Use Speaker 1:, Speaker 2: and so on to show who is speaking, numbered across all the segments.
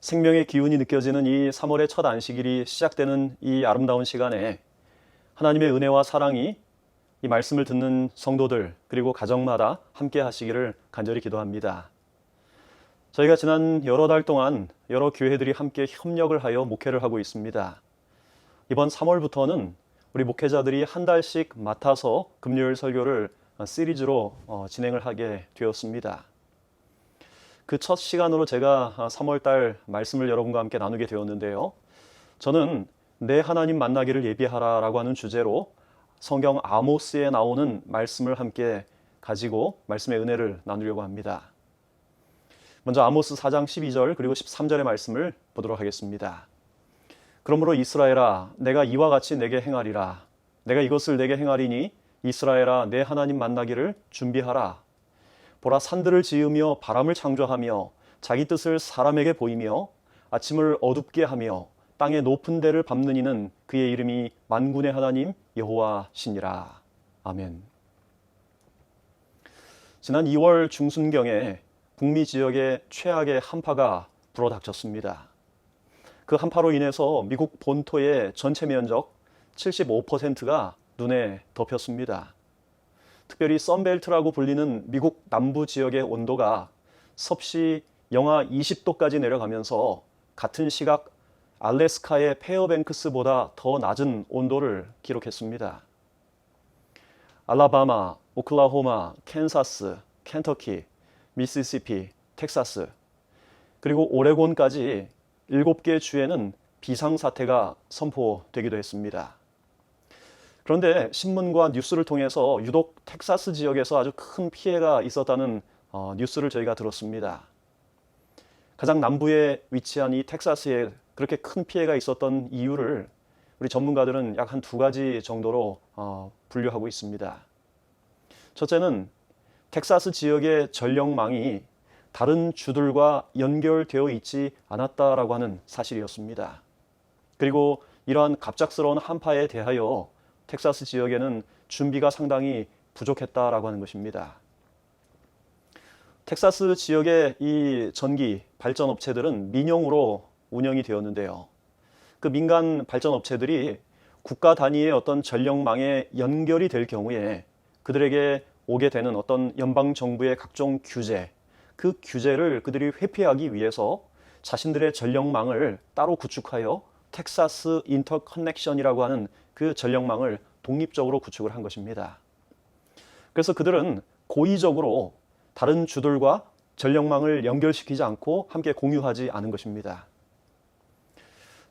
Speaker 1: 생명의 기운이 느껴지는 이 3월의 첫 안식일이 시작되는 이 아름다운 시간에 하나님의 은혜와 사랑이 이 말씀을 듣는 성도들 그리고 가정마다 함께 하시기를 간절히 기도합니다. 저희가 지난 여러 달 동안 여러 교회들이 함께 협력을 하여 목회를 하고 있습니다. 이번 3월부터는 우리 목회자들이 한 달씩 맡아서 금요일 설교를 시리즈로 진행을 하게 되었습니다. 그 첫 시간으로 제가 3월달 말씀을 여러분과 함께 나누게 되었는데요. 저는 내 하나님 만나기를 예비하라 라고 하는 주제로 성경 아모스에 나오는 말씀을 함께 가지고 말씀의 은혜를 나누려고 합니다. 먼저 아모스 4장 12절 그리고 13절의 말씀을 보도록 하겠습니다. 그러므로 이스라엘아 내가 이와 같이 내게 행하리라. 내가 이것을 내게 행하리니 이스라엘아 내 하나님 만나기를 준비하라. 보라 산들을 지으며 바람을 창조하며 자기 뜻을 사람에게 보이며 아침을 어둡게 하며 땅의 높은 데를 밟는 이는 그의 이름이 만군의 하나님 여호와시니라. 아멘. 지난 2월 중순경에 북미 지역에 최악의 한파가 불어닥쳤습니다. 그 한파로 인해서 미국 본토의 전체 면적 75%가 눈에 덮였습니다. 특별히 선벨트라고 불리는 미국 남부 지역의 온도가 섭씨 영하 20도까지 내려가면서 같은 시각 알래스카의 페어뱅크스보다 더 낮은 온도를 기록했습니다. 알라바마, 오클라호마, 캔사스, 켄터키, 미시시피, 텍사스, 그리고 오레곤까지 7개 주에는 비상사태가 선포되기도 했습니다. 그런데 신문과 뉴스를 통해서 유독 텍사스 지역에서 아주 큰 피해가 있었다는 뉴스를 저희가 들었습니다. 가장 남부에 위치한 이 텍사스에 그렇게 큰 피해가 있었던 이유를 우리 전문가들은 약 한 2가지 정도로 분류하고 있습니다. 첫째는 텍사스 지역의 전력망이 다른 주들과 연결되어 있지 않았다라고 하는 사실이었습니다. 그리고 이러한 갑작스러운 한파에 대하여 텍사스 지역에는 준비가 상당히 부족했다라고 하는 것입니다. 텍사스 지역의 이 전기 발전 업체들은 민영으로 운영이 되었는데요. 그 민간 발전 업체들이 국가 단위의 어떤 전력망에 연결이 될 경우에 그들에게 오게 되는 어떤 연방 정부의 각종 규제, 그 규제를 그들이 회피하기 위해서 자신들의 전력망을 따로 구축하여 텍사스 인터커넥션이라고 하는 그 전력망을 독립적으로 구축을 한 것입니다. 그래서 그들은 고의적으로 다른 주들과 전력망을 연결시키지 않고 함께 공유하지 않은 것입니다.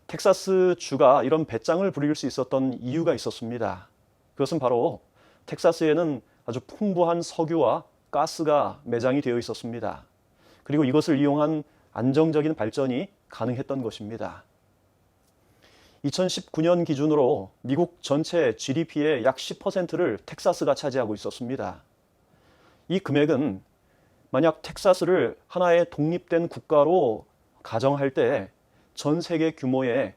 Speaker 1: 텍사스 주가 이런 배짱을 부릴 수 있었던 이유가 있었습니다. 그것은 바로 텍사스에는 아주 풍부한 석유와 가스가 매장이 되어 있었습니다. 그리고 이것을 이용한 안정적인 발전이 가능했던 것입니다. 2019년 기준으로 미국 전체 GDP의 약 10%를 텍사스가 차지하고 있었습니다. 이 금액은 만약 텍사스를 하나의 독립된 국가로 가정할 때 전 세계 규모의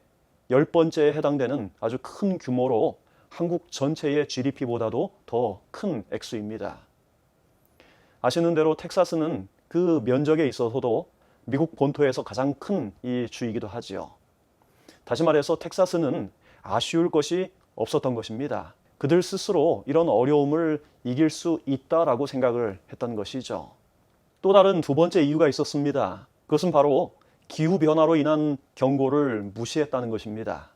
Speaker 1: 10번째에 해당되는 아주 큰 규모로 한국 전체의 GDP보다도 더 큰 액수입니다. 아시는 대로 텍사스는 그 면적에 있어서도 미국 본토에서 가장 큰 이 주이기도 하지요. 다시 말해서 텍사스는 아쉬울 것이 없었던 것입니다. 그들 스스로 이런 어려움을 이길 수 있다라고 생각을 했던 것이죠. 또 다른 2번째 이유가 있었습니다. 그것은 바로 기후변화로 인한 경고를 무시했다는 것입니다.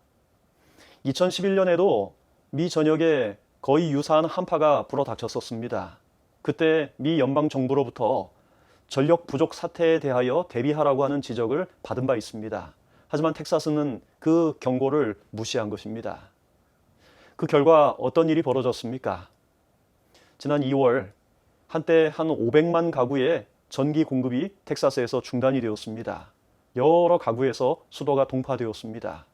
Speaker 1: 2011년에도 미 전역에 거의 유사한 한파가 불어닥쳤었습니다. 그때 미 연방정부로부터 전력 부족 사태에 대하여 대비하라고 하는 지적을 받은 바 있습니다. 하지만 텍사스는 그 경고를 무시한 것입니다. 그 결과 어떤 일이 벌어졌습니까? 지난 2월 한때 한 500만 가구의 전기 공급이 텍사스에서 중단이 되었습니다. 여러 가구에서 수도가 동파되었습니다.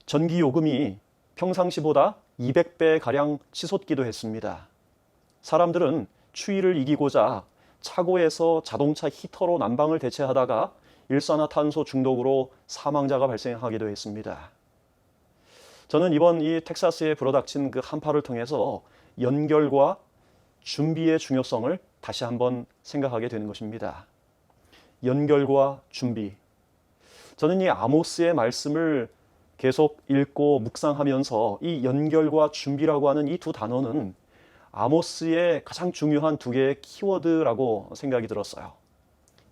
Speaker 1: 전기 요금이 평상시보다 200배가량 치솟기도 했습니다. 사람들은 추위를 이기고자 차고에서 자동차 히터로 난방을 대체하다가 일산화탄소 중독으로 사망자가 발생하기도 했습니다. 저는 이번 이 텍사스에 불어닥친 그 한파를 통해서 연결과 준비의 중요성을 다시 한번 생각하게 되는 것입니다. 연결과 준비, 저는 이 아모스의 말씀을 계속 읽고 묵상하면서 이 연결과 준비라고 하는 이 두 단어는 아모스의 가장 중요한 두 개의 키워드라고 생각이 들었어요.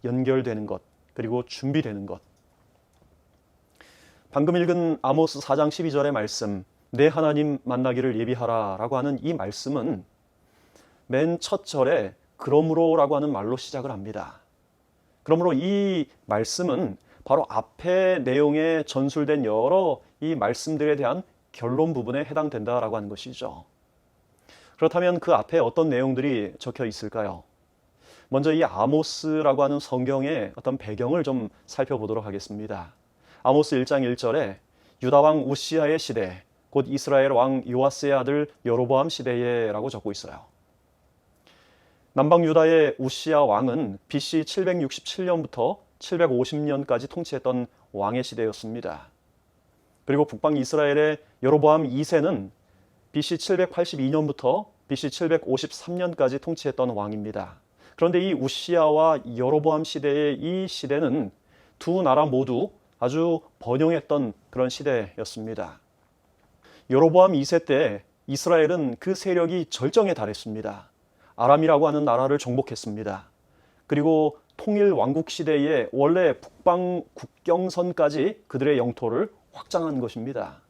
Speaker 1: 연결되는 것, 그리고 준비되는 것. 방금 읽은 아모스 4장 12절의 말씀, 내 하나님 만나기를 예비하라 라고 하는 이 말씀은 맨 첫 절에 그러므로라고 하는 말로 시작을 합니다. 그러므로 이 말씀은 바로 앞의 내용에 전술된 여러 이 말씀들에 대한 결론 부분에 해당된다라고 하는 것이죠. 그렇다면 그 앞에 어떤 내용들이 적혀 있을까요? 먼저 이 아모스라고 하는 성경의 어떤 배경을 좀 살펴보도록 하겠습니다. 아모스 1장 1절에 유다 왕 우시아의 시대, 곧 이스라엘 왕 요아스의 아들 여로보암 시대에 라고 적고 있어요. 남방 유다의 우시아 왕은 BC 767년부터 750년까지 통치했던 왕의 시대였습니다. 그리고 북방 이스라엘의 여로보암 2세는 BC 782년부터 BC 753년까지 통치했던 왕입니다. 그런데 이 우시아와 여로보암 시대의 이 시대는 두 나라 모두 아주 번영했던 그런 시대였습니다. 여로보암 2세 때 이스라엘은 그 세력이 절정에 달했습니다. 아람이라고 하는 나라를 정복했습니다. 그리고 통일 왕국 시대에 원래 북방 국경선까지 그들의 영토를 확장한 것입니다.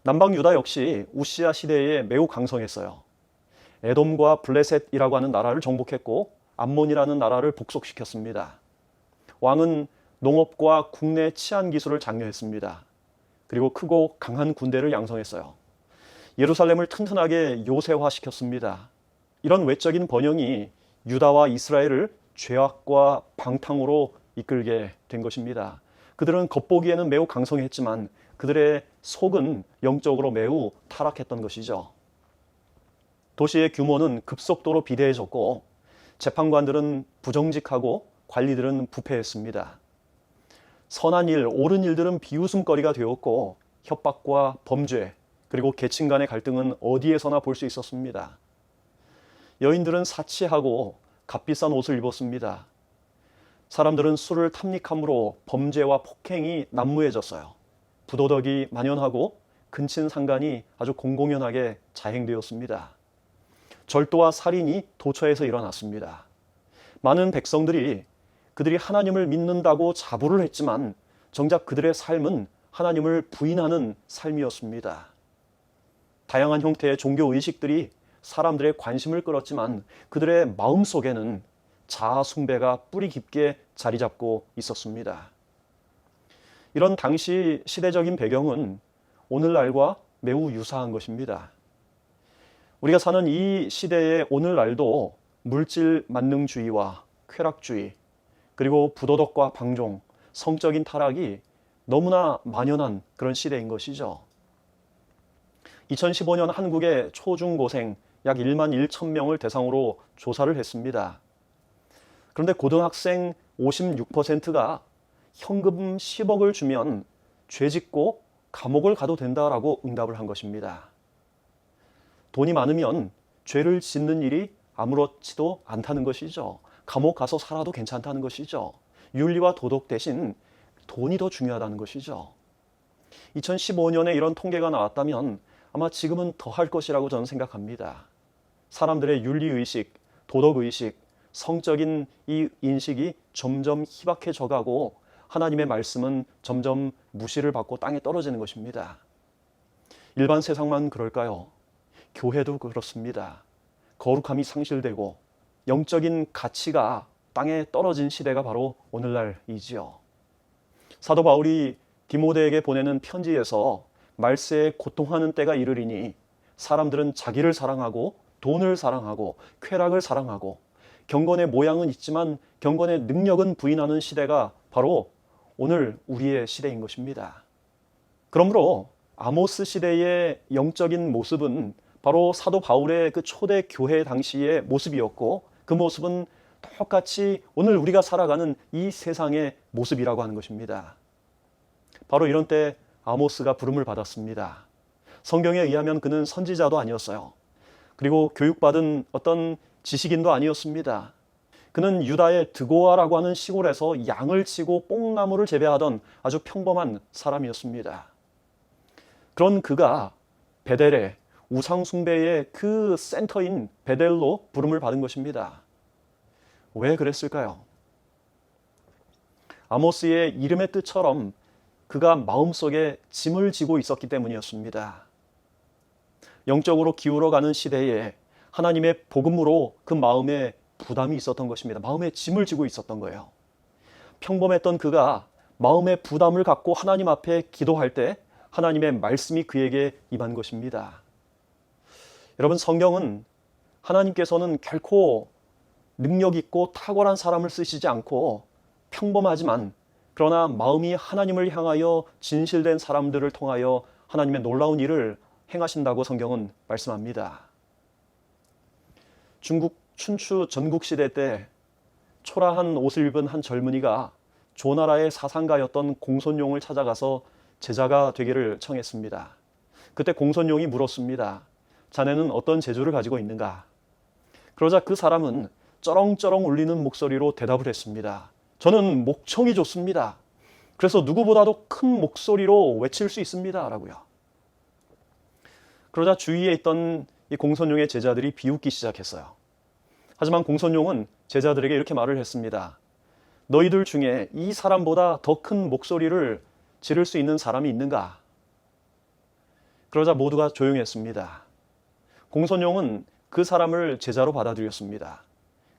Speaker 1: 남방 유다 역시 우시아 시대에 매우 강성했어요. 에돔과 블레셋이라고 하는 나라를 정복했고 암몬이라는 나라를 복속시켰습니다. 왕은 농업과 국내 치안 기술을 장려했습니다. 그리고 크고 강한 군대를 양성했어요. 예루살렘을 튼튼하게 요새화시켰습니다. 이런 외적인 번영이 유다와 이스라엘을 죄악과 방탕으로 이끌게 된 것입니다. 그들은 겉보기에는 매우 강성했지만 그들의 속은 영적으로 매우 타락했던 것이죠. 도시의 규모는 급속도로 비대해졌고 재판관들은 부정직하고 관리들은 부패했습니다. 선한 일, 옳은 일들은 비웃음거리가 되었고 협박과 범죄, 그리고 계층 간의 갈등은 어디에서나 볼 수 있었습니다. 여인들은 사치하고 값비싼 옷을 입었습니다. 사람들은 술을 탐닉함으로 범죄와 폭행이 난무해졌어요. 부도덕이 만연하고 근친상간이 아주 공공연하게 자행되었습니다. 절도와 살인이 도처에서 일어났습니다. 많은 백성들이 그들이 하나님을 믿는다고 자부를 했지만 정작 그들의 삶은 하나님을 부인하는 삶이었습니다. 다양한 형태의 종교 의식들이 사람들의 관심을 끌었지만 그들의 마음속에는 자아 숭배가 뿌리 깊게 자리 잡고 있었습니다. 이런 당시 시대적인 배경은 오늘날과 매우 유사한 것입니다. 우리가 사는 이 시대의 오늘날도 물질 만능주의와 쾌락주의, 그리고 부도덕과 방종, 성적인 타락이 너무나 만연한 그런 시대인 것이죠. 2015년 한국의 초중고생 약 1만 1천 명을 대상으로 조사를 했습니다. 그런데 고등학생 56%가 현금 10억을 주면 죄 짓고 감옥을 가도 된다라고 응답을 한 것입니다. 돈이 많으면 죄를 짓는 일이 아무렇지도 않다는 것이죠. 감옥 가서 살아도 괜찮다는 것이죠. 윤리와 도덕 대신 돈이 더 중요하다는 것이죠. 2015년에 이런 통계가 나왔다면 아마 지금은 더 할 것이라고 저는 생각합니다. 사람들의 윤리의식, 도덕의식, 성적인 이 인식이 점점 희박해져 가고 하나님의 말씀은 점점 무시를 받고 땅에 떨어지는 것입니다. 일반 세상만 그럴까요? 교회도 그렇습니다. 거룩함이 상실되고 영적인 가치가 땅에 떨어진 시대가 바로 오늘날이지요. 사도 바울이 디모데에게 보내는 편지에서 말세에 고통하는 때가 이르리니 사람들은 자기를 사랑하고 돈을 사랑하고 쾌락을 사랑하고 경건의 모양은 있지만 경건의 능력은 부인하는 시대가 바로 오늘 우리의 시대인 것입니다. 그러므로 아모스 시대의 영적인 모습은 바로 사도 바울의 그 초대 교회 당시의 모습이었고 그 모습은 똑같이 오늘 우리가 살아가는 이 세상의 모습이라고 하는 것입니다. 바로 이런 때 아모스가 부름을 받았습니다. 성경에 의하면 그는 선지자도 아니었어요. 그리고 교육받은 어떤 지식인도 아니었습니다. 그는 유다의 드고아라고 하는 시골에서 양을 치고 뽕나무를 재배하던 아주 평범한 사람이었습니다. 그런 그가 베델의 우상 숭배의 그 센터인 베델로 부름을 받은 것입니다. 왜 그랬을까요? 아모스의 이름의 뜻처럼 그가 마음속에 짐을 지고 있었기 때문이었습니다. 영적으로 기울어가는 시대에 하나님의 복음으로 그 마음에 부담이 있었던 것입니다. 마음에 짐을 지고 있었던 거예요. 평범했던 그가 마음의 부담을 갖고 하나님 앞에 기도할 때 하나님의 말씀이 그에게 임한 것입니다. 여러분, 성경은 하나님께서는 결코 능력 있고 탁월한 사람을 쓰시지 않고 평범하지만 그러나 마음이 하나님을 향하여 진실된 사람들을 통하여 하나님의 놀라운 일을 행하신다고 성경은 말씀합니다. 중국 춘추 전국시대 때 초라한 옷을 입은 한 젊은이가 조나라의 사상가였던 공손룡을 찾아가서 제자가 되기를 청했습니다. 그때 공손룡이 물었습니다. 자네는 어떤 재주를 가지고 있는가? 그러자 그 사람은 쩌렁쩌렁 울리는 목소리로 대답을 했습니다. 저는 목청이 좋습니다. 그래서 누구보다도 큰 목소리로 외칠 수 있습니다. 라고요. 그러자 주위에 있던 이 공손룡의 제자들이 비웃기 시작했어요. 하지만 공손룡은 제자들에게 이렇게 말을 했습니다. 너희들 중에 이 사람보다 더 큰 목소리를 지를 수 있는 사람이 있는가? 그러자 모두가 조용했습니다. 공손룡은 그 사람을 제자로 받아들였습니다.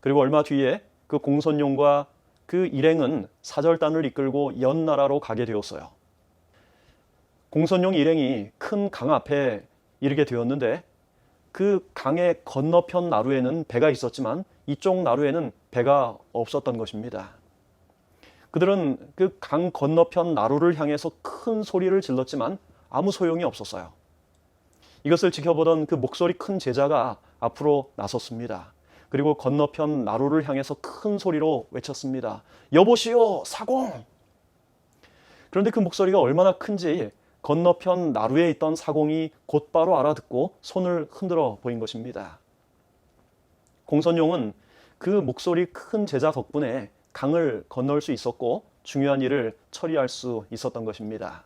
Speaker 1: 그리고 얼마 뒤에 그 공손룡과 그 일행은 사절단을 이끌고 연나라로 가게 되었어요. 공손룡 일행이 큰 강 앞에 이르게 되었는데 그 강의 건너편 나루에는 배가 있었지만 이쪽 나루에는 배가 없었던 것입니다. 그들은 그 강 건너편 나루를 향해서 큰 소리를 질렀지만 아무 소용이 없었어요. 이것을 지켜보던 그 목소리 큰 제자가 앞으로 나섰습니다. 그리고 건너편 나루를 향해서 큰 소리로 외쳤습니다. 여보시오, 사공! 그런데 그 목소리가 얼마나 큰지 건너편 나루에 있던 사공이 곧바로 알아듣고 손을 흔들어 보인 것입니다. 공손룡은 그 목소리 큰 제자 덕분에 강을 건널 수 있었고 중요한 일을 처리할 수 있었던 것입니다.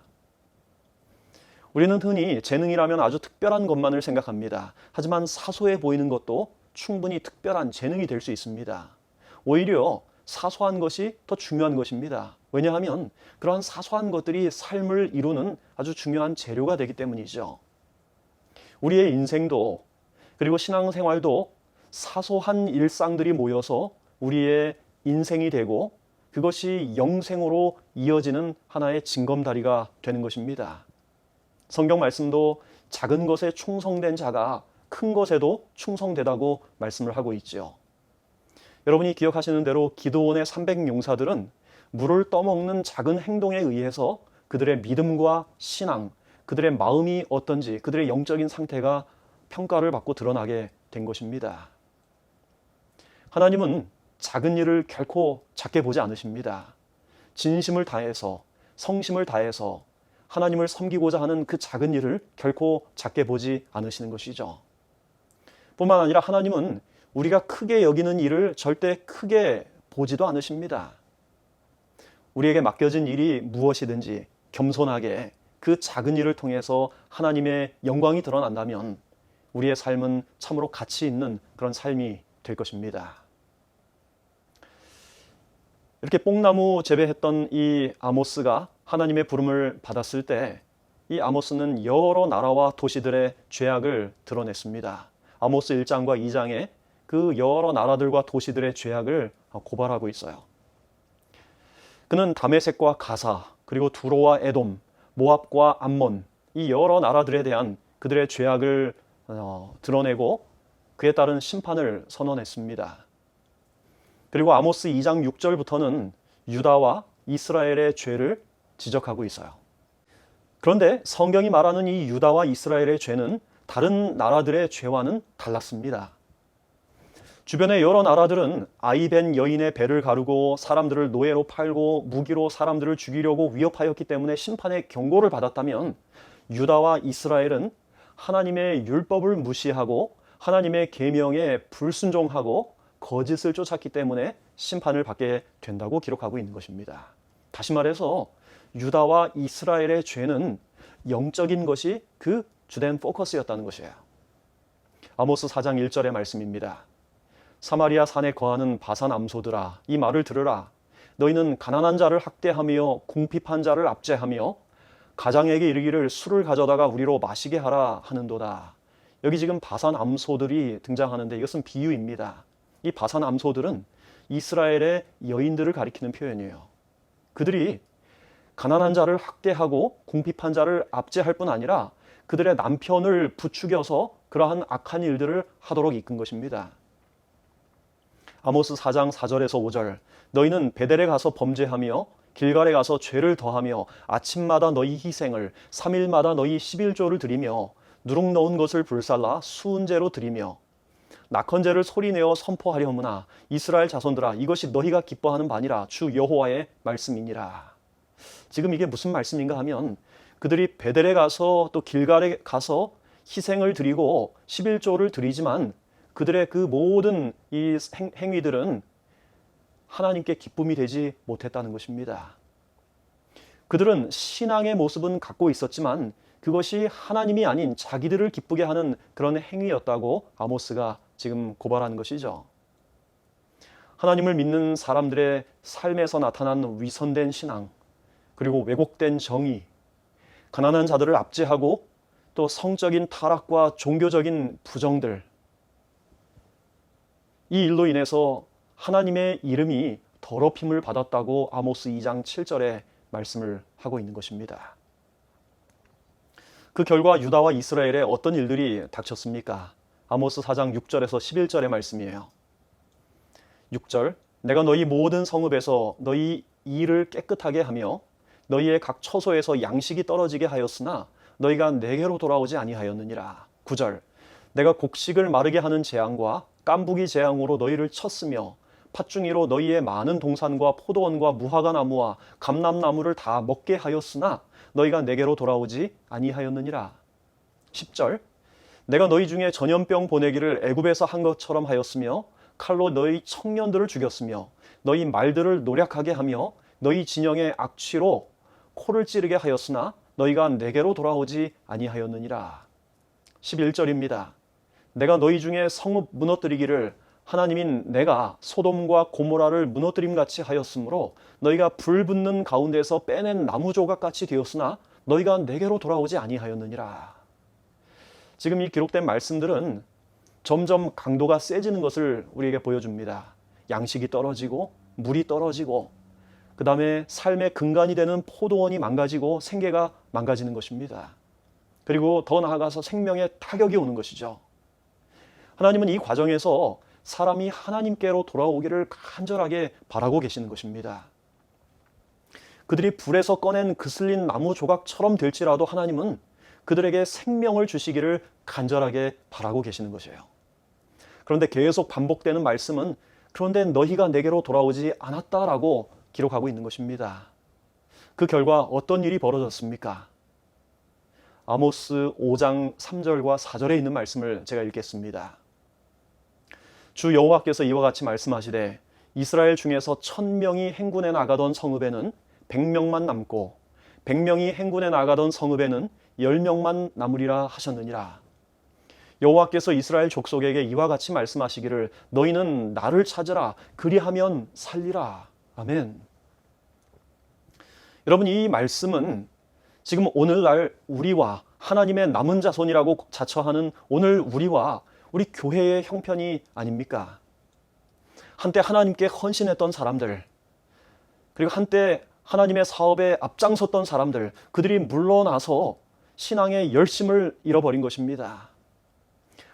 Speaker 1: 우리는 흔히 재능이라면 아주 특별한 것만을 생각합니다. 하지만 사소해 보이는 것도 충분히 특별한 재능이 될 수 있습니다. 오히려 사소한 것이 더 중요한 것입니다. 왜냐하면 그러한 사소한 것들이 삶을 이루는 아주 중요한 재료가 되기 때문이죠. 우리의 인생도 그리고 신앙생활도 사소한 일상들이 모여서 우리의 인생이 되고 그것이 영생으로 이어지는 하나의 징검다리가 되는 것입니다. 성경 말씀도 작은 것에 충성된 자가 큰 것에도 충성되다고 말씀을 하고 있죠. 여러분이 기억하시는 대로 기드온의 300용사들은 물을 떠먹는 작은 행동에 의해서 그들의 믿음과 신앙, 그들의 마음이 어떤지, 그들의 영적인 상태가 평가를 받고 드러나게 된 것입니다. 하나님은 작은 일을 결코 작게 보지 않으십니다. 진심을 다해서, 성심을 다해서 하나님을 섬기고자 하는 그 작은 일을 결코 작게 보지 않으시는 것이죠. 뿐만 아니라 하나님은 우리가 크게 여기는 일을 절대 크게 보지도 않으십니다. 우리에게 맡겨진 일이 무엇이든지 겸손하게 그 작은 일을 통해서 하나님의 영광이 드러난다면 우리의 삶은 참으로 가치 있는 그런 삶이 될 것입니다. 이렇게 뽕나무 재배했던 이 아모스가 하나님의 부름을 받았을 때 이 아모스는 여러 나라와 도시들의 죄악을 드러냈습니다. 아모스 1장과 2장에 그 여러 나라들과 도시들의 죄악을 고발하고 있어요. 그는 다메섹과 가사, 그리고 두로와 에돔, 모압과 암몬, 이 여러 나라들에 대한 그들의 죄악을 드러내고 그에 따른 심판을 선언했습니다. 그리고 아모스 2장 6절부터는 유다와 이스라엘의 죄를 지적하고 있어요. 그런데 성경이 말하는 이 유다와 이스라엘의 죄는 다른 나라들의 죄와는 달랐습니다. 주변의 여러 나라들은 아이벤 여인의 배를 가르고 사람들을 노예로 팔고 무기로 사람들을 죽이려고 위협하였기 때문에 심판의 경고를 받았다면 유다와 이스라엘은 하나님의 율법을 무시하고 하나님의 계명에 불순종하고 거짓을 쫓았기 때문에 심판을 받게 된다고 기록하고 있는 것입니다. 다시 말해서 유다와 이스라엘의 죄는 영적인 것이 그 주된 포커스였다는 것이에요. 아모스 4장 1절의 말씀입니다. 사마리아 산에 거하는 바산 암소들아, 이 말을 들으라. 너희는 가난한 자를 학대하며 궁핍한 자를 압제하며 가장에게 이르기를 술을 가져다가 우리로 마시게 하라 하는도다. 여기 지금 바산 암소들이 등장하는데 이것은 비유입니다. 이 바산 암소들은 이스라엘의 여인들을 가리키는 표현이에요. 그들이 가난한 자를 학대하고 궁핍한 자를 압제할 뿐 아니라 그들의 남편을 부추겨서 그러한 악한 일들을 하도록 이끈 것입니다. 아모스 4장 4절에서 5절, 너희는 베델에 가서 범죄하며 길갈에 가서 죄를 더하며 아침마다 너희 희생을 3일마다 너희 11조를 드리며 누룩 넣은 것을 불살라 수은제로 드리며 낙헌제를 소리내어 선포하려무나 이스라엘 자손들아 이것이 너희가 기뻐하는 바니라 주 여호와의 말씀이니라. 지금 이게 무슨 말씀인가 하면 그들이 베델에 가서 또 길갈에 가서 희생을 드리고 11조를 드리지만 그들의 그 모든 이 행위들은 하나님께 기쁨이 되지 못했다는 것입니다. 그들은 신앙의 모습은 갖고 있었지만 그것이 하나님이 아닌 자기들을 기쁘게 하는 그런 행위였다고 아모스가 지금 고발하는 것이죠. 하나님을 믿는 사람들의 삶에서 나타난 위선된 신앙, 그리고 왜곡된 정의, 가난한 자들을 압제하고 또 성적인 타락과 종교적인 부정들, 이 일로 인해서 하나님의 이름이 더럽힘을 받았다고 아모스 2장 7절에 말씀을 하고 있는 것입니다. 그 결과 유다와 이스라엘에 어떤 일들이 닥쳤습니까? 아모스 4장 6절에서 11절의 말씀이에요. 6절, 내가 너희 모든 성읍에서 너희 일을 깨끗하게 하며 너희의 각 처소에서 양식이 떨어지게 하였으나 너희가 내게로 돌아오지 아니하였느니라. 9절, 내가 곡식을 마르게 하는 재앙과 깐부기 재앙으로 너희를 쳤으며 팥중이로 너희의 많은 동산과 포도원과 무화과나무와 감람나무를 다 먹게 하였으나 너희가 내게로 돌아오지 아니하였느니라. 10절, 내가 너희 중에 전염병 보내기를 애굽에서 한 것처럼 하였으며 칼로 너희 청년들을 죽였으며 너희 말들을 노략하게 하며 너희 진영의 악취로 코를 찌르게 하였으나 너희가 내게로 돌아오지 아니하였느니라. 11절입니다. 내가 너희 중에 성읍 무너뜨리기를 하나님인 내가 소돔과 고모라를 무너뜨림같이 하였으므로 너희가 불 붙는 가운데서 빼낸 나무 조각같이 되었으나 너희가 내게로 돌아오지 아니하였느니라. 지금 이 기록된 말씀들은 점점 강도가 세지는 것을 우리에게 보여줍니다. 양식이 떨어지고 물이 떨어지고 그 다음에 삶의 근간이 되는 포도원이 망가지고 생계가 망가지는 것입니다. 그리고 더 나아가서 생명에 타격이 오는 것이죠. 하나님은 이 과정에서 사람이 하나님께로 돌아오기를 간절하게 바라고 계시는 것입니다. 그들이 불에서 꺼낸 그슬린 나무 조각처럼 될지라도 하나님은 그들에게 생명을 주시기를 간절하게 바라고 계시는 것이에요. 그런데 계속 반복되는 말씀은 그런데 너희가 내게로 돌아오지 않았다라고 기록하고 있는 것입니다. 그 결과 어떤 일이 벌어졌습니까? 아모스 5장 3절과 4절에 있는 말씀을 제가 읽겠습니다. 주 여호와께서 이와 같이 말씀하시되 이스라엘 중에서 1000명이 행군에 나가던 성읍에는 100명만 남고 100명이 행군에 나가던 성읍에는 10명만 남으리라 하셨느니라. 여호와께서 이스라엘 족속에게 이와 같이 말씀하시기를 너희는 나를 찾으라 그리하면 살리라. 아멘. 여러분, 이 말씀은 지금 오늘날 우리와 하나님의 남은 자손이라고 자처하는 오늘 우리와 우리 교회의 형편이 아닙니까? 한때 하나님께 헌신했던 사람들, 그리고 한때 하나님의 사업에 앞장섰던 사람들, 그들이 물러나서 신앙의 열심을 잃어버린 것입니다.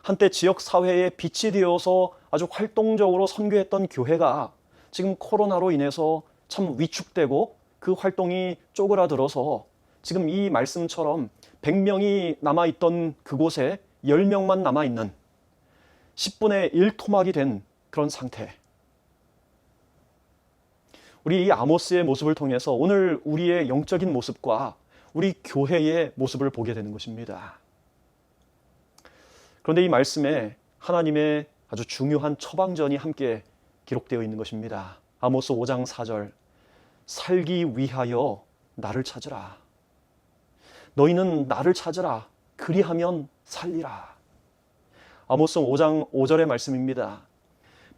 Speaker 1: 한때 지역사회의 빛이 되어서 아주 활동적으로 선교했던 교회가 지금 코로나로 인해서 참 위축되고 그 활동이 쪼그라들어서 지금 이 말씀처럼 100명이 남아있던 그곳에 10명만 남아있는 10분의 1 토막이 된 그런 상태. 우리 이 아모스의 모습을 통해서 오늘 우리의 영적인 모습과 우리 교회의 모습을 보게 되는 것입니다. 그런데 이 말씀에 하나님의 아주 중요한 처방전이 함께 기록되어 있는 것입니다. 아모스 5장 4절, 살기 위하여 나를 찾으라. 너희는 나를 찾으라. 그리하면 살리라. 아모스 5장 5절의 말씀입니다.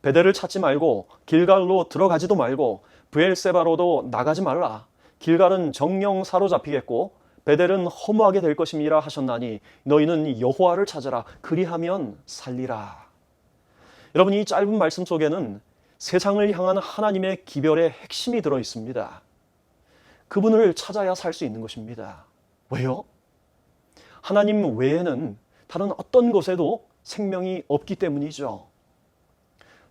Speaker 1: 베델을 찾지 말고 길갈로 들어가지도 말고 브엘세바로도 나가지 말라. 길갈은 정령 사로잡히겠고 베델은 허무하게 될 것임이라 하셨나니 너희는 여호와를 찾으라. 그리하면 살리라. 여러분, 이 짧은 말씀 속에는 세상을 향한 하나님의 기별의 핵심이 들어 있습니다. 그분을 찾아야 살 수 있는 것입니다. 왜요? 하나님 외에는 다른 어떤 곳에도 생명이 없기 때문이죠.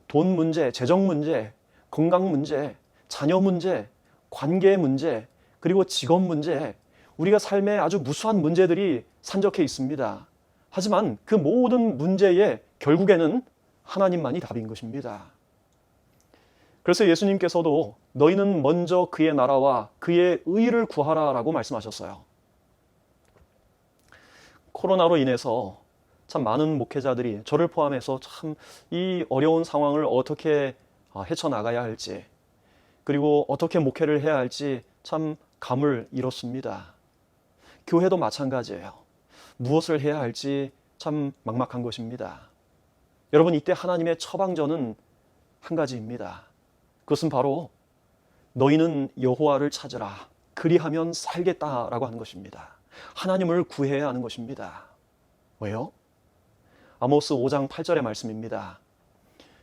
Speaker 1: 돈 문제, 재정 문제, 건강 문제, 자녀 문제, 관계 문제, 그리고 직업 문제, 우리가 삶에 아주 무수한 문제들이 산적해 있습니다. 하지만 그 모든 문제의 결국에는 하나님만이 답인 것입니다. 그래서 예수님께서도 너희는 먼저 그의 나라와 그의 의를 구하라 라고 말씀하셨어요. 코로나로 인해서 참 많은 목회자들이 저를 포함해서 참 이 어려운 상황을 어떻게 헤쳐나가야 할지, 그리고 어떻게 목회를 해야 할지 참 감을 잃었습니다. 교회도 마찬가지예요. 무엇을 해야 할지 참 막막한 것입니다. 여러분, 이때 하나님의 처방전은 한 가지입니다. 그것은 바로 너희는 여호와를 찾으라. 그리하면 살겠다라고 하는 것입니다. 하나님을 구해야 하는 것입니다. 왜요? 아모스 5장 8절의 말씀입니다.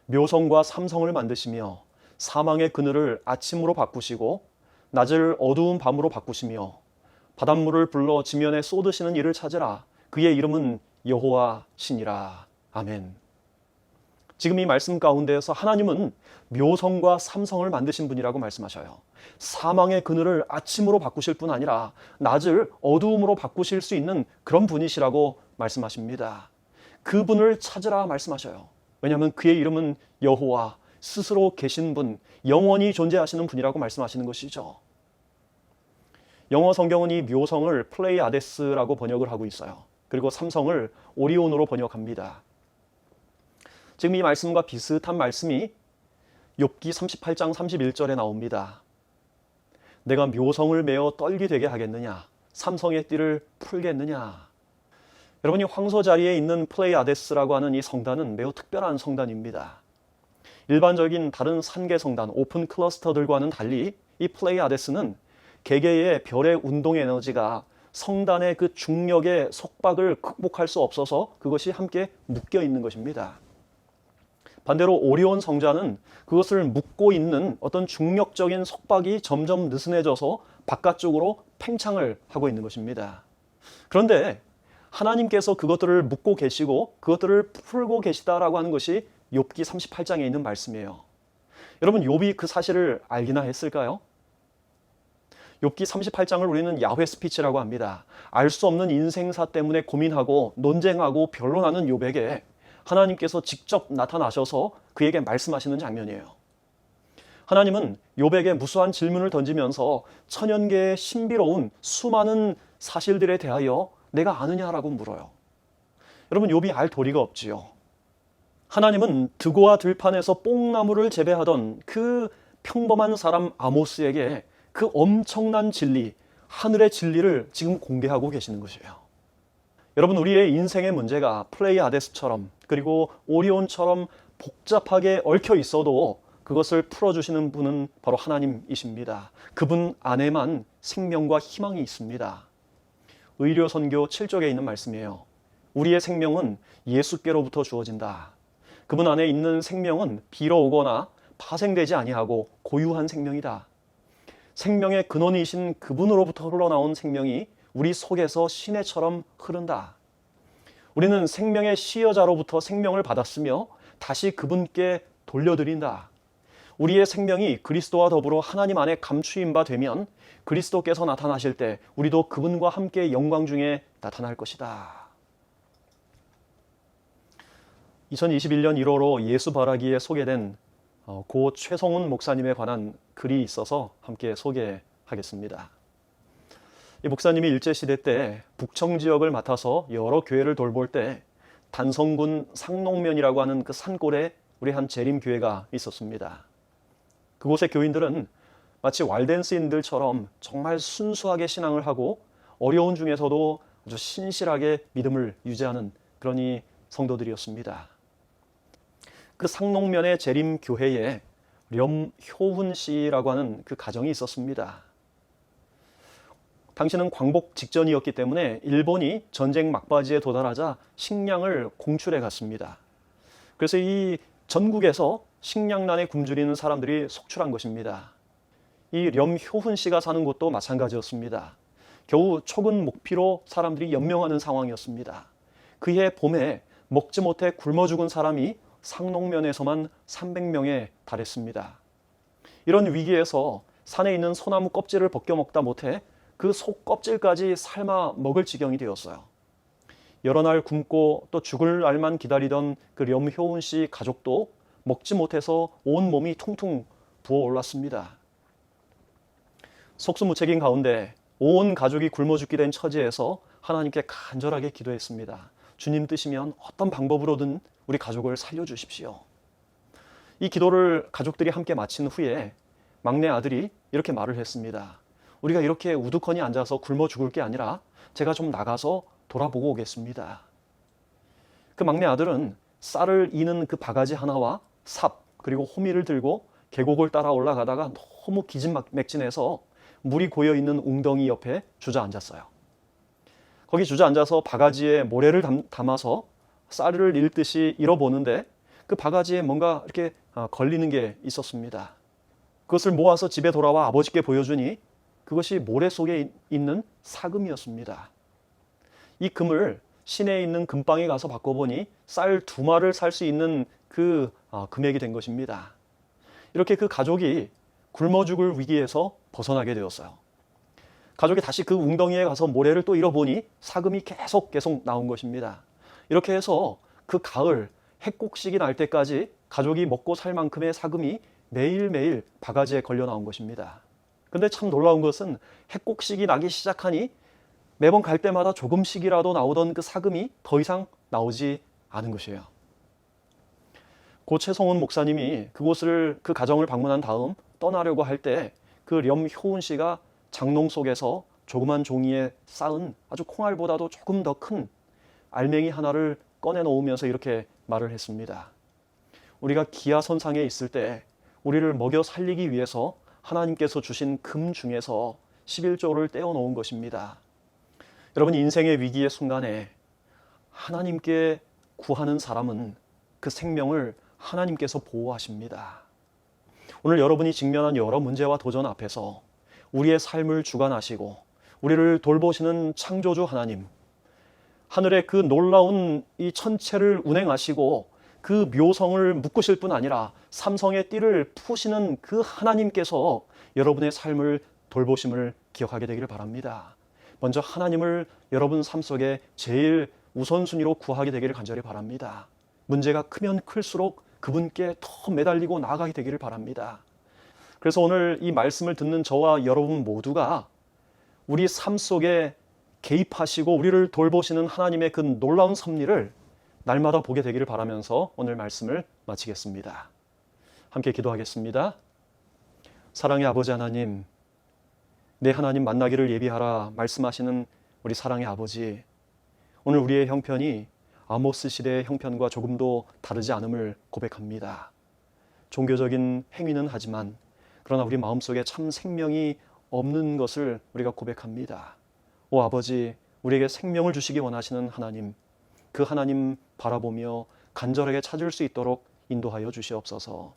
Speaker 1: 묘성과 삼성을 만드시며 사망의 그늘을 아침으로 바꾸시고 낮을 어두운 밤으로 바꾸시며 바닷물을 불러 지면에 쏟으시는 이를 찾으라. 그의 이름은 여호와시니라. 아멘. 지금 이 말씀 가운데에서 하나님은 묘성과 삼성을 만드신 분이라고 말씀하셔요. 사망의 그늘을 아침으로 바꾸실 뿐 아니라 낮을 어두움으로 바꾸실 수 있는 그런 분이시라고 말씀하십니다. 그분을 찾으라 말씀하셔요. 왜냐하면 그의 이름은 여호와, 스스로 계신 분, 영원히 존재하시는 분이라고 말씀하시는 것이죠. 영어 성경은 이 묘성을 플레이아데스라고 번역을 하고 있어요. 그리고 삼성을 오리온으로 번역합니다. 지금 이 말씀과 비슷한 말씀이 욥기 38장 31절에 나옵니다. 내가 묘성을 메어 떨게 되게 하겠느냐? 삼성의 띠를 풀겠느냐? 여러분이 황소 자리에 있는 플레이아데스라고 하는 이 성단은 매우 특별한 성단입니다. 일반적인 다른 산계 성단, 오픈 클러스터들과는 달리 이 플레이아데스는 개개의 별의 운동 에너지가 성단의 그 중력의 속박을 극복할 수 없어서 그것이 함께 묶여 있는 것입니다. 반대로 오리온 성자는 그것을 묶고 있는 어떤 중력적인 속박이 점점 느슨해져서 바깥쪽으로 팽창을 하고 있는 것입니다. 그런데 하나님께서 그것들을 묶고 계시고 그것들을 풀고 계시다라고 하는 것이 욥기 38장에 있는 말씀이에요. 여러분, 욥이 그 사실을 알기나 했을까요? 욥기 38장을 우리는 야훼 스피치라고 합니다. 알 수 없는 인생사 때문에 고민하고 논쟁하고 변론하는 욥에게 하나님께서 직접 나타나셔서 그에게 말씀하시는 장면이에요. 하나님은 욥에게 무수한 질문을 던지면서 천연계의 신비로운 수많은 사실들에 대하여 내가 아느냐라고 물어요. 여러분, 욥이 알 도리가 없지요. 하나님은 드고와 들판에서 뽕나무를 재배하던 그 평범한 사람 아모스에게 그 엄청난 진리, 하늘의 진리를 지금 공개하고 계시는 것이에요. 여러분, 우리의 인생의 문제가 플레이아데스처럼 그리고 오리온처럼 복잡하게 얽혀 있어도 그것을 풀어주시는 분은 바로 하나님이십니다. 그분 안에만 생명과 희망이 있습니다. 의료선교 7쪽에 있는 말씀이에요. 우리의 생명은 예수께로부터 주어진다. 그분 안에 있는 생명은 빌어오거나 파생되지 아니하고 고유한 생명이다. 생명의 근원이신 그분으로부터 흘러나온 생명이 우리 속에서 시내처럼 흐른다. 우리는 생명의 시여자로부터 생명을 받았으며 다시 그분께 돌려드린다. 우리의 생명이 그리스도와 더불어 하나님 안에 감추인 바 되면 그리스도께서 나타나실 때 우리도 그분과 함께 영광 중에 나타날 것이다. 2021년 1월호 예수 바라기에 소개된 고 최성훈 목사님에 관한 글이 있어서 함께 소개하겠습니다. 이 목사님이 일제시대 때 북청 지역을 맡아서 여러 교회를 돌볼 때 단성군 상농면이라고 하는 그 산골에 우리 한 재림교회가 있었습니다. 그곳의 교인들은 마치 왈덴스인들처럼 정말 순수하게 신앙을 하고 어려운 중에서도 아주 신실하게 믿음을 유지하는 그런 이 성도들이었습니다. 그 상농면의 재림교회에 렴효훈 씨라고 하는 그 가정이 있었습니다. 당시는 광복 직전이었기 때문에 일본이 전쟁 막바지에 도달하자 식량을 공출해 갔습니다. 그래서 이 전국에서 식량난에 굶주리는 사람들이 속출한 것입니다. 이 렴효훈 씨가 사는 곳도 마찬가지였습니다. 겨우 촉은 목피로 사람들이 연명하는 상황이었습니다. 그해 봄에 먹지 못해 굶어 죽은 사람이 상농면에서만 300명에 달했습니다. 이런 위기에서 산에 있는 소나무 껍질을 벗겨 먹다 못해 그 속 껍질까지 삶아 먹을 지경이 되었어요. 여러 날 굶고 또 죽을 날만 기다리던 그 렴효훈 씨 가족도 먹지 못해서 온 몸이 퉁퉁 부어올랐습니다. 속수무책인 가운데 온 가족이 굶어 죽게 된 처지에서 하나님께 간절하게 기도했습니다. 주님 뜻이면 어떤 방법으로든 우리 가족을 살려주십시오. 이 기도를 가족들이 함께 마친 후에 막내 아들이 이렇게 말을 했습니다. 우리가 이렇게 우두커니 앉아서 굶어 죽을 게 아니라 제가 좀 나가서 돌아보고 오겠습니다. 그 막내 아들은 쌀을 이는 그 바가지 하나와 삽 그리고 호미를 들고 계곡을 따라 올라가다가 너무 기진맥진해서 물이 고여있는 웅덩이 옆에 주저앉았어요. 거기 주저앉아서 바가지에 모래를 담아서 쌀을 잃듯이 잃어보는데 그 바가지에 뭔가 이렇게 걸리는 게 있었습니다. 그것을 모아서 집에 돌아와 아버지께 보여주니 그것이 모래 속에 있는 사금이었습니다. 이 금을 시내에 있는 금방에 가서 바꿔보니 쌀 2마를 살 수 있는 그 금액이 된 것입니다. 이렇게 그 가족이 굶어 죽을 위기에서 벗어나게 되었어요. 가족이 다시 그 웅덩이에 가서 모래를 또 잃어보니 사금이 계속 나온 것입니다. 이렇게 해서 그 가을 핵곡식이 날 때까지 가족이 먹고 살 만큼의 사금이 매일매일 바가지에 걸려 나온 것입니다. 근데 참 놀라운 것은 핵곡식이 나기 시작하니 매번 갈 때마다 조금씩이라도 나오던 그 사금이 더 이상 나오지 않은 것이에요. 고 최성훈 목사님이 그 가정을 방문한 다음 떠나려고 할 때 그 렴효훈 씨가 장롱 속에서 조그만 종이에 쌓은 아주 콩알보다도 조금 더 큰 알맹이 하나를 꺼내 놓으면서 이렇게 말을 했습니다. 우리가 기아선상에 있을 때 우리를 먹여 살리기 위해서 하나님께서 주신 금 중에서 11조를 떼어 놓은 것입니다. 여러분, 인생의 위기의 순간에 하나님께 구하는 사람은 그 생명을 하나님께서 보호하십니다. 오늘 여러분이 직면한 여러 문제와 도전 앞에서 우리의 삶을 주관하시고 우리를 돌보시는 창조주 하나님, 하늘의 그 놀라운 이 천체를 운행하시고 그 묘성을 묶으실 뿐 아니라 삼성의 띠를 푸시는 그 하나님께서 여러분의 삶을 돌보심을 기억하게 되기를 바랍니다. 먼저 하나님을 여러분 삶 속에 제일 우선순위로 구하게 되기를 간절히 바랍니다. 문제가 크면 클수록 그분께 더 매달리고 나아가게 되기를 바랍니다. 그래서 오늘 이 말씀을 듣는 저와 여러분 모두가 우리 삶 속에 개입하시고 우리를 돌보시는 하나님의 그 놀라운 섭리를 날마다 보게 되기를 바라면서 오늘 말씀을 마치겠습니다. 함께 기도하겠습니다. 사랑의 아버지 하나님, 내 하나님 만나기를 예비하라 말씀하시는 우리 사랑의 아버지, 오늘 우리의 형편이 아모스 시대의 형편과 조금도 다르지 않음을 고백합니다. 종교적인 행위는 하지만 그러나 우리 마음속에 참 생명이 없는 것을 우리가 고백합니다. 오 아버지, 우리에게 생명을 주시기 원하시는 하나님, 그 하나님 바라보며 간절하게 찾을 수 있도록 인도하여 주시옵소서.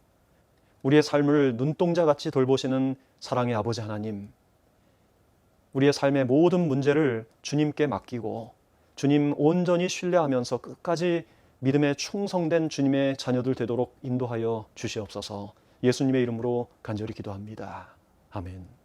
Speaker 1: 우리의 삶을 눈동자같이 돌보시는 사랑의 아버지 하나님, 우리의 삶의 모든 문제를 주님께 맡기고 주님 온전히 신뢰하면서 끝까지 믿음에 충성된 주님의 자녀들 되도록 인도하여 주시옵소서. 예수님의 이름으로 간절히 기도합니다. 아멘.